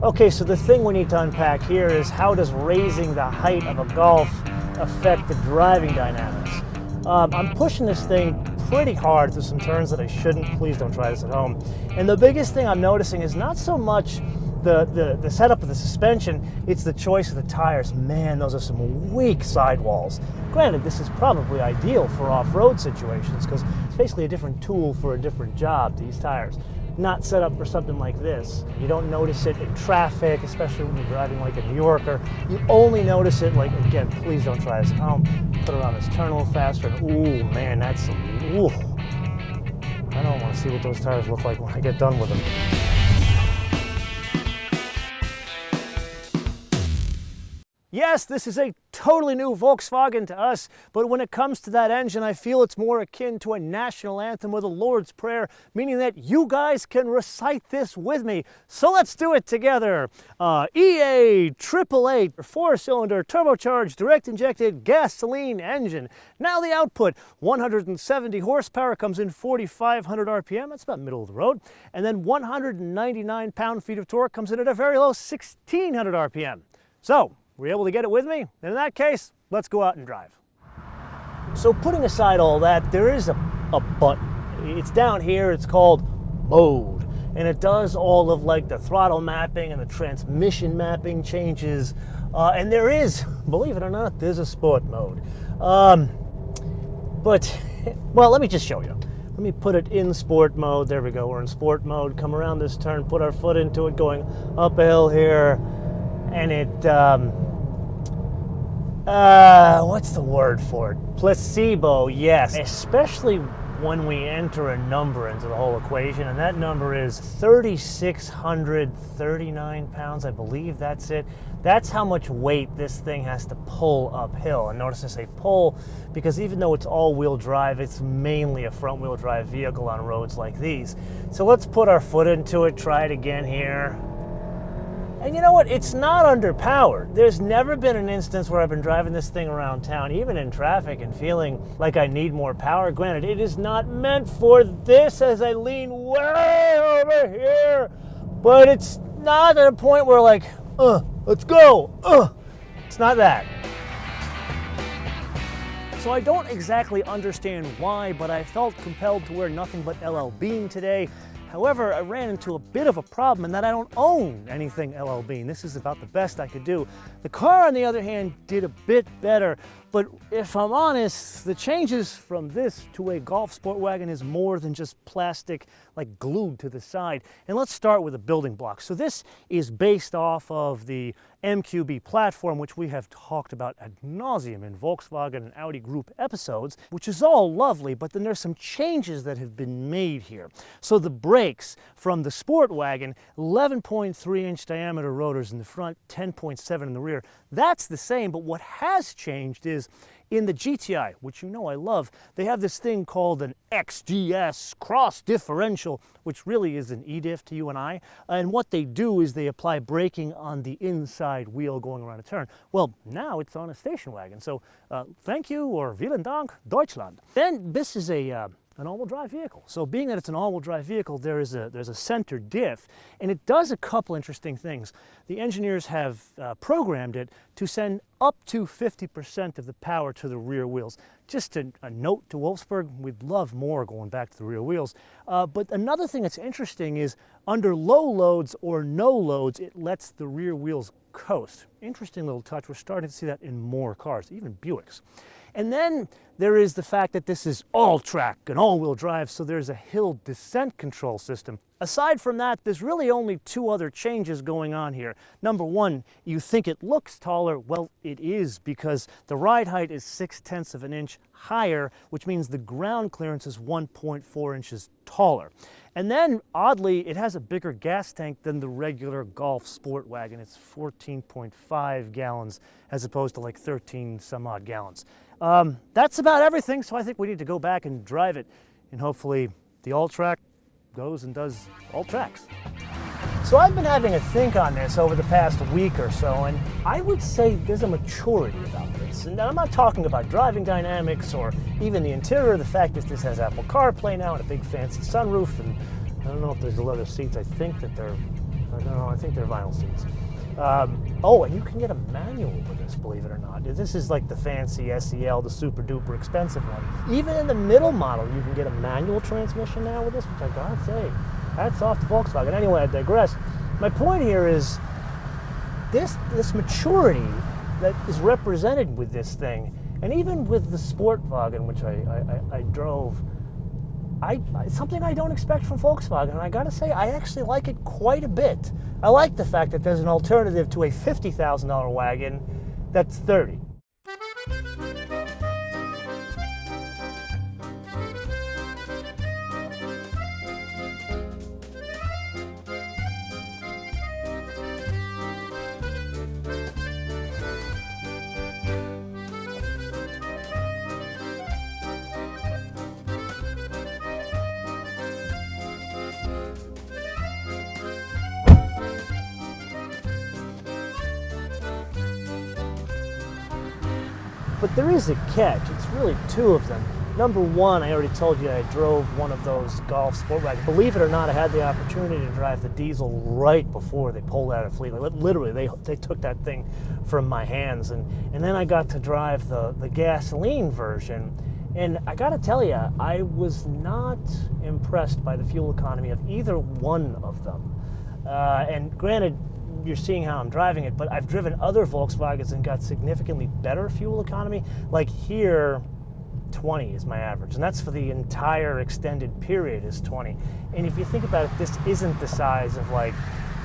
Okay, so the thing we need to unpack here is how does raising the height of a Golf affect the driving dynamics? I'm pushing this thing pretty hard through some turns that I shouldn't. Please don't try this at home. And the biggest thing I'm noticing is not so much the setup of the suspension, it's the choice of the tires. Man, those are some weak sidewalls. Granted, this is probably ideal for off-road situations because it's basically a different tool for a different job, these tires. Not set up for something like this. You don't notice it in traffic, especially when you're driving like a New Yorker. You only notice it, like, again, please don't try this at home. Put around this turn a little faster, and ooh, man, that's some, ooh. I don't want to see what those tires look like when I get done with them. Yes, this is a totally new Volkswagen to us, but when it comes to that engine, I feel it's more akin to a national anthem with a Lord's Prayer, meaning that you guys can recite this with me. So let's do it together. EA 888 4-cylinder turbocharged direct injected gasoline engine. Now the output, 170 horsepower, comes in 4,500 RPM, that's about middle of the road, and then 199 pound-feet of torque comes in at a very low 1,600 RPM. So, were you able to get it with me? And in that case, let's go out and drive. So putting aside all that, there is a button. It's down here, it's called Mode. And it does all of like the throttle mapping and the transmission mapping changes. And there is, believe it or not, there's a sport mode. But, well, let me just show you. Let me put it in sport mode. There we go, we're in sport mode. Come around this turn, put our foot into it, going up a hill here. And it, what's the word for it? Placebo, yes. Especially when we enter a number into the whole equation, and that number is 3,639 pounds, I believe that's it. That's how much weight this thing has to pull uphill. And notice I say pull because even though it's all-wheel drive, it's mainly a front-wheel drive vehicle on roads like these. So let's put our foot into it, try it again here. And you know what? It's not underpowered. There's never been an instance where I've been driving this thing around town, even in traffic, and feeling like I need more power. Granted, it is not meant for this as I lean way over here, but it's not at a point where like, let's go, It's not that. So I don't exactly understand why, but I felt compelled to wear nothing but LL Bean today. However, I ran into a bit of a problem in that I don't own anything LL Bean. This is about the best I could do. The car, on the other hand, did a bit better. But if I'm honest, the changes from this to a Golf Sportwagen is more than just plastic, like glued to the side. And let's start with the building blocks. So this is based off of the MQB platform, which we have talked about ad nauseum in Volkswagen and Audi Group episodes, which is all lovely, but then there's some changes that have been made here. So the brakes from the Sportwagen, 11.3-inch diameter rotors in the front, 10.7 in the rear. That's the same, but what has changed is in the GTI, which you know I love, they have this thing called an XDS cross differential, which really is an Indepth to you and I. And what they do is they apply braking on the inside wheel going around a turn. Well, now it's on a station wagon. So thank you, or vielen Dank, Deutschland. Then this is an all-wheel drive vehicle. So being that it's an all-wheel drive vehicle, there's a center diff, and it does a couple interesting things. The engineers have programmed it to send up to 50% of the power to the rear wheels. Just a note to Wolfsburg, we'd love more going back to the rear wheels. But another thing that's interesting is under low loads or no loads, it lets the rear wheels coast. Interesting little touch. We're starting to see that in more cars, even Buicks. And then there is the fact that this is Alltrack and all-wheel drive, so there's a hill descent control system. Aside from that, there's really only two other changes going on here. Number one, you think it looks taller. Well, it is, because the ride height is 0.6 of an inch higher, which means the ground clearance is 1.4 inches taller. And then, oddly, it has a bigger gas tank than the regular Golf Sportwagen. It's 14.5 gallons as opposed to like 13 some odd gallons. That's about everything, so I think we need to go back and drive it, and hopefully the Alltrack goes and does all tracks. So I've been having a think on this over the past week or so, and I would say there's a maturity about this. And I'm not talking about driving dynamics or even the interior, the fact that this has Apple CarPlay now and a big fancy sunroof, and I don't know if there's the leather seats. I think that they're No, I think they're vinyl seats. Oh, and you can get a manual with this, believe it or not. This is like the fancy SEL, the super duper expensive one. Even in the middle model, you can get a manual transmission now with this, which I gotta say, hats off to Volkswagen. Anyway, I digress. My point here is this maturity that is represented with this thing, and even with the Sportwagen, which I drove, it's something I don't expect from Volkswagen, and I gotta say, I actually like it quite a bit. I like the fact that there's an alternative to a $50,000 wagon that's $30,000. But there is a catch. It's really two of them. Number one, I already told you I drove one of those Golf Sportwagen. Believe it or not, I had the opportunity to drive the diesel right before they pulled out of fleet. Like, literally, they took that thing from my hands. And then I got to drive the gasoline version. And I got to tell you, I was not impressed by the fuel economy of either one of them. And granted, you're seeing how I'm driving it, but I've driven other Volkswagens and got significantly better fuel economy. Like here, 20 is my average, and that's for the entire extended period is 20. And if you think about it, this isn't the size of like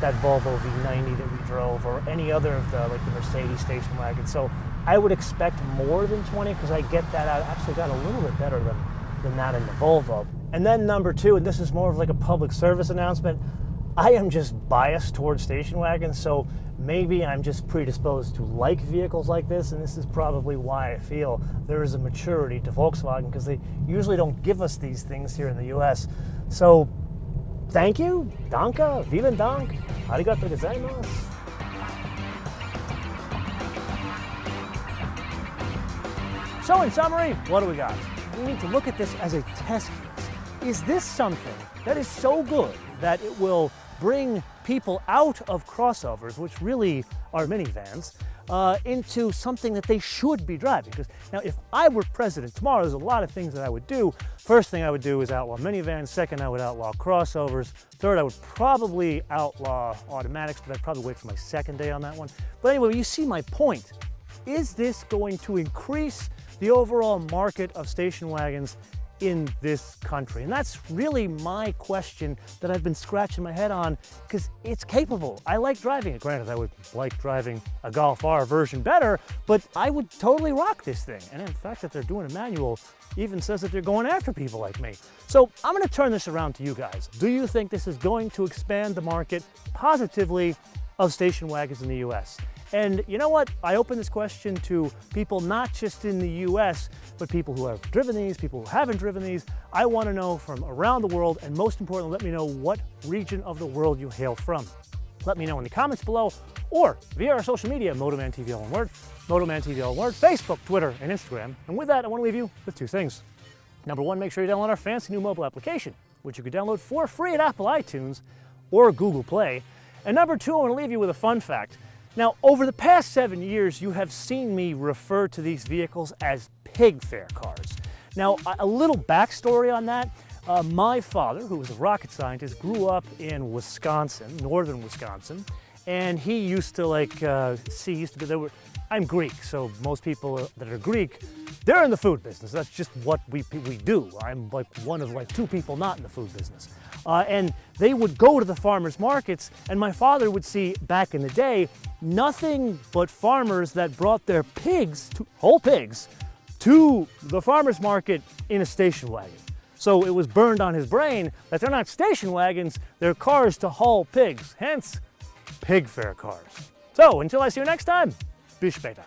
that Volvo V90 that we drove or any other of the Mercedes station wagon. So I would expect more than 20 because I get that out. Actually got a little bit better than that in the Volvo. And then number two, and this is more of like a public service announcement, I am just biased towards station wagons, so maybe I'm just predisposed to like vehicles like this, and this is probably why I feel there is a maturity to Volkswagen, because they usually don't give us these things here in the US. So, thank you, danke, vielen Dank, arigato gozaimasu. So in summary, what do we got? We need to look at this as a test case. Is this something that is so good that it will bring people out of crossovers, which really are minivans, into something that they should be driving? Because now, if I were president tomorrow, there's a lot of things that I would do. First thing I would do is outlaw minivans. Second, I would outlaw crossovers. Third, I would probably outlaw automatics, but I'd probably wait for my second day on that one. But anyway, you see my point. Is this going to increase the overall market of station wagons in this country? And that's really my question that I've been scratching my head on, because it's capable. I like driving it. Granted, I would like driving a Golf R version better, but I would totally rock this thing. And in fact, that they're doing a manual even says that they're going after people like me. So I'm going to turn this around to you guys. Do you think this is going to expand the market positively of station wagons in the US? And you know what? I open this question to people not just in the US, but people who have driven these, people who haven't driven these. I want to know from around the world, and most importantly, let me know what region of the world you hail from. Let me know in the comments below, or via our social media, MotoManTV all one word, MotoManTV all one word, Facebook, Twitter, and Instagram. And with that, I want to leave you with two things. Number one, make sure you download our fancy new mobile application, which you can download for free at Apple iTunes or Google Play. And number two, I want to leave you with a fun fact. Now, over the past 7 years, you have seen me refer to these vehicles as pig fair cars. Now, a little backstory on that. My father, who was a rocket scientist, grew up in Wisconsin, northern Wisconsin, and he used to I'm Greek, so most people that are Greek, they're in the food business. That's just what we do. I'm like one of like two people not in the food business. And they would go to the farmers markets, and my father would see, back in the day, nothing but farmers that brought their pigs, whole pigs, to the farmers market in a station wagon. So it was burned on his brain that they're not station wagons, they're cars to haul pigs, hence pig fair cars. So until I see you next time, bis später.